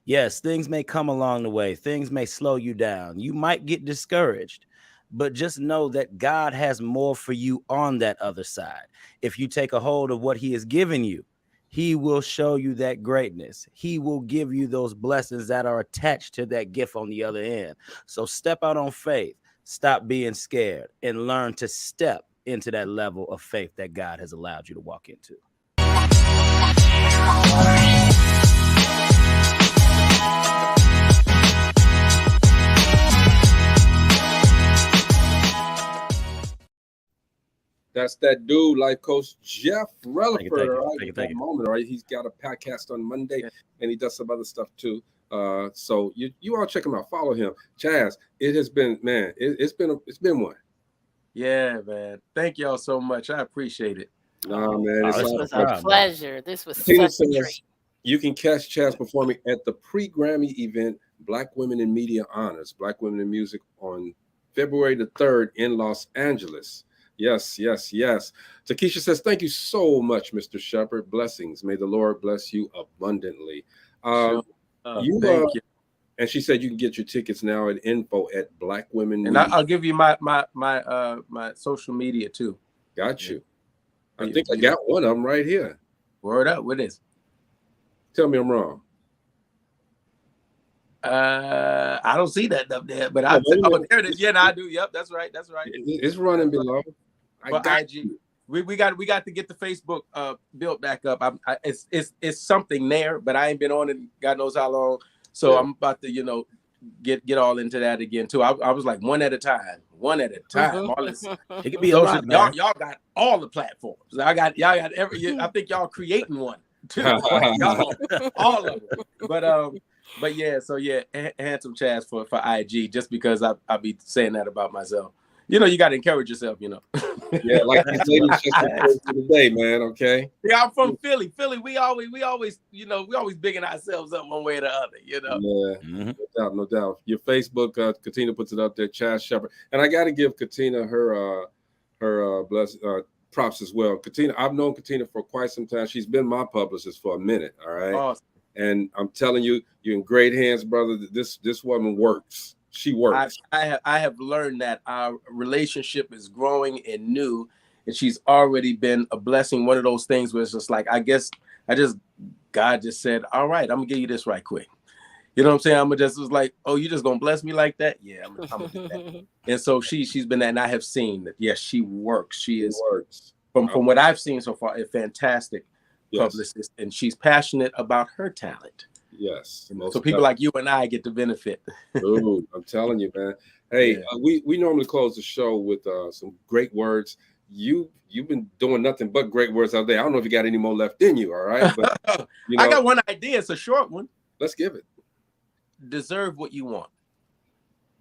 Yes, things may come along the way. Things may slow you down. You might get discouraged. But just know that God has more for you on that other side. If you take a hold of what he has given you, he will show you that greatness. He will give you those blessings that are attached to that gift on the other end. So step out on faith, stop being scared, and learn to step into that level of faith that God has allowed you to walk into. That's that dude, life coach Jeff Relaford. Thank you. Moment, all right. He's got a podcast on Monday, and he does some other stuff too. So you all check him out, follow him. Chaz, it has been, man, it's been one. Yeah, man. Thank y'all so much. I appreciate it. No, man, This was a pleasure. This was such a treat. You can catch Chaz performing at the pre-Grammy event, Black Women in Media Honors, Black Women in Music, on February the 3rd in Los Angeles. Yes. Takesha says, thank you so much, Mr. Shepherd. Blessings. May the Lord bless you abundantly. Thank you. And she said you can get your tickets now at info at Black Women. And I'll give you my social media too. Got you. I think I got one of them right here. Word up. What is? Tell me I'm wrong. I don't see that up there, but there it is. Yeah, no, I do. Yep, that's right. It's running below. IG. We got to get the Facebook built back up. It's something there, but I ain't been on it God knows how long. So I'm about to get all into that again too. I was like one at a time. All this, it could be a lot, man. Y'all got all the platforms. y'all got every. I think y'all creating one too. Y'all, all of them. But yeah, so yeah, handsome Chaz for IG, just because I be saying that about myself. You got to encourage yourself, Yeah, like these ladies just today, man. Okay. Yeah, I'm from Philly. We always, bigging ourselves up one way or the other, Yeah, no doubt. Your Facebook, Katina puts it up there, Chaz Shepherd, and I got to give Katina her props as well. Katina, I've known Katina for quite some time. She's been my publicist for a minute. All right. Awesome. And I'm telling you, you're in great hands, brother. This woman works. She works. I have learned that our relationship is growing and new, and she's already been a blessing. One of those things where it's just like, God just said, all right, I'm gonna give you this right quick. You know what I'm saying? I'm just was like, oh, you just gonna bless me like that? Yeah, I'm gonna do that. And so she's been that, and I have seen that. Yes, she works. She works. From what I've seen so far, a fantastic publicist, and she's passionate about her talent. Yes. So people like you and I get the benefit. Ooh, I'm telling you, man. Hey, we normally close the show with some great words. You've been doing nothing but great words out there. I don't know if you got any more left in you. All right, but I got one idea. It's a short one. Let's give it. Deserve what you want.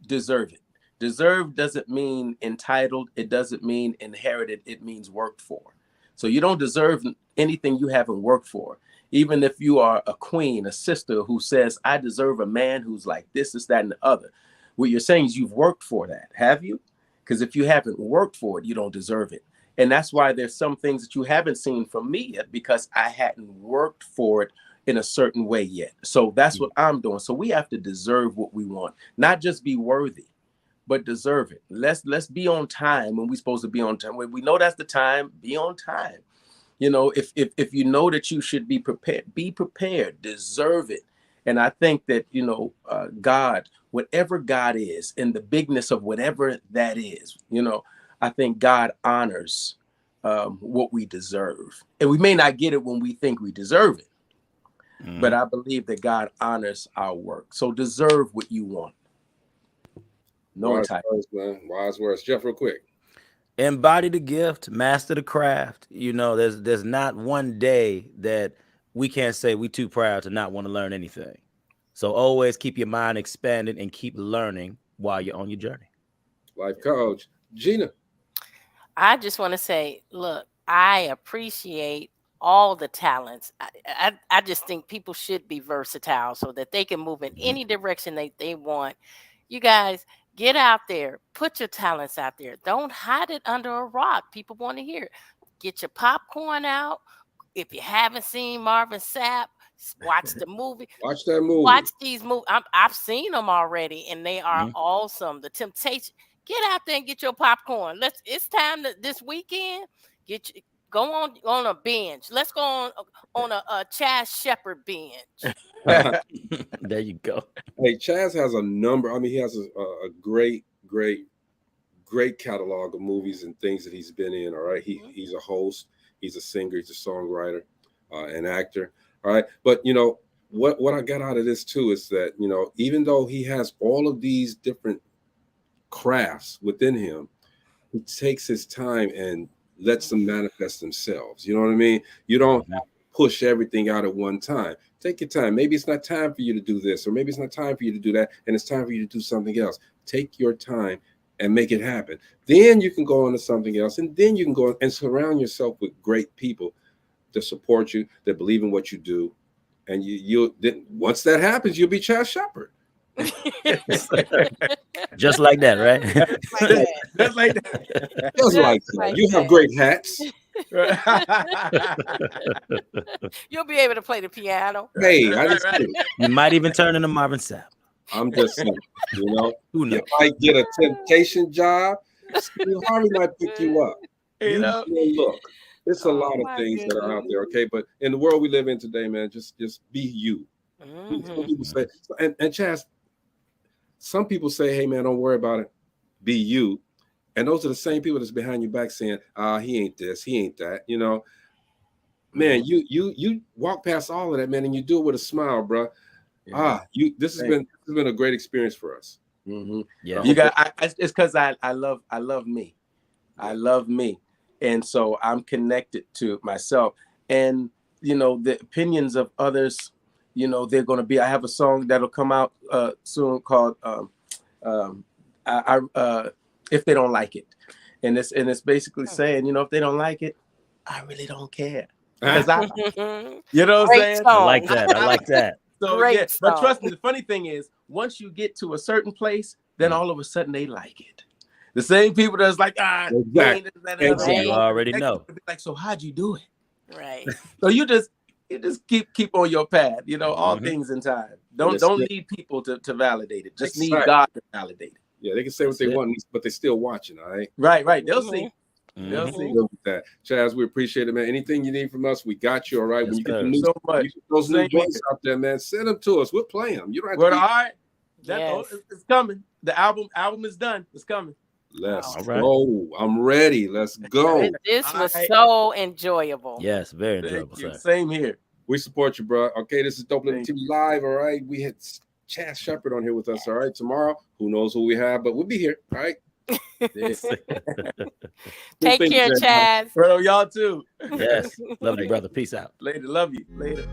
Deserve it. Deserve doesn't mean entitled. It doesn't mean inherited. It means worked for. So you don't deserve anything you haven't worked for. Even if you are a queen, a sister who says, I deserve a man who's like this, that, and the other. What you're saying is you've worked for that, have you? Because if you haven't worked for it, you don't deserve it. And that's why there's some things that you haven't seen from me yet, because I hadn't worked for it in a certain way yet. So that's what I'm doing. So we have to deserve what we want, not just be worthy, but deserve it. Let's be on time when we're supposed to be on time. When we know that's the time, be on time. If you know that you should be prepared, deserve it. And I think that, God, whatever God is, and the bigness of whatever that is, I think God honors what we deserve. And we may not get it when we think we deserve it, but I believe that God honors our work. So deserve what you want. Wise words, man. Wise words. Jeff, real quick. Embody the gift, master the craft. There's not one day that we can't say we too proud to not want to learn anything. So always keep your mind expanded and keep learning while you're on your journey. Life coach, Gina. I just want to say, look, I appreciate all the talents. I just think people should be versatile so that they can move in any direction they want. You guys, get out there, put your talents out there. Don't hide it under a rock. People want to hear it. Get your popcorn out. If you haven't seen Marvin Sapp, watch the movie. Watch that movie. Watch these movies. I've seen them already, and they are awesome. The Temptation. Get out there and get your popcorn. It's time this weekend. Go on a binge. Let's go on a Chaz Shepherd binge. There you go. Hey, Chaz has a number. I mean, he has a great catalog of movies and things that he's been in. All right, he's a host. He's a singer. He's a songwriter, an actor. All right. But you know, what I got out of this too is that, you know, even though he has all of these different crafts within him, he takes his time and lets them manifest themselves. You know what I mean? You don't have to push everything out at one time. Take your time. Maybe it's not time for you to do this, or maybe it's not time for you to do that, and it's time for you to do something else. Take your time and make it happen. Then you can go on to something else, and then you can go and surround yourself with great people that support you, that believe in what you do. And you then once that happens, you'll be Chaz Shepherd. Just like that, right? Just like that. Just like that. You have great hats. You'll be able to play the piano. Hey, you might even turn into Marvin Sapp. I'm just saying, you know, who knows? You might get a temptation job. Steve Harvey might pick you up. You know, look, it's a lot of things that are out there. Okay, but in the world we live in today, man, just be you. Some people say, and Chaz, some people say, hey man, don't worry about it, be you. And those are the same people that's behind your back saying, he ain't this, he ain't that. You know, man, you walk past all of that, man, and you do it with a smile, bro. Yeah. This has been a great experience for us. Yeah, you got. It's because I love me. I love me, and so I'm connected to myself. And you know, the opinions of others, you know, they're going to be. I have a song that'll come out soon called If They Don't Like It, and it's basically saying, you know, if they don't like it, I really don't care. Because you know what I'm saying? I like that. I like that. So yeah, but trust me, the funny thing is, once you get to a certain place, then all of a sudden they like it. The same people that's like, exactly. You already know. Like, so how'd you do it? Right. So you just keep on your path. You know, all things in time. Don't need people to validate it. Just need God to validate it. Yeah, they can say what they want, but they're still watching. All right. Right. They'll see. They'll see. That. Chaz, we appreciate it, man. Anything you need from us, we got you. All right. Yes, when you sir. get the So much. those new joints out there, man, send them to us. We'll play them. You don't have to. All right. It's coming. The album is done. It's coming. Let's go. I'm ready. Let's go. This was so enjoyable. Yes, very enjoyable. Sir. Same here. We support you, bro. Okay, this is DopelivenTV Live. All right. We had Chaz Shepherd on here with us. All right. Tomorrow, who knows who we have, but we'll be here. All right. Take care, Chaz. Bro, y'all too. Yes. Love you, brother. Peace out. Later. Love you. Later.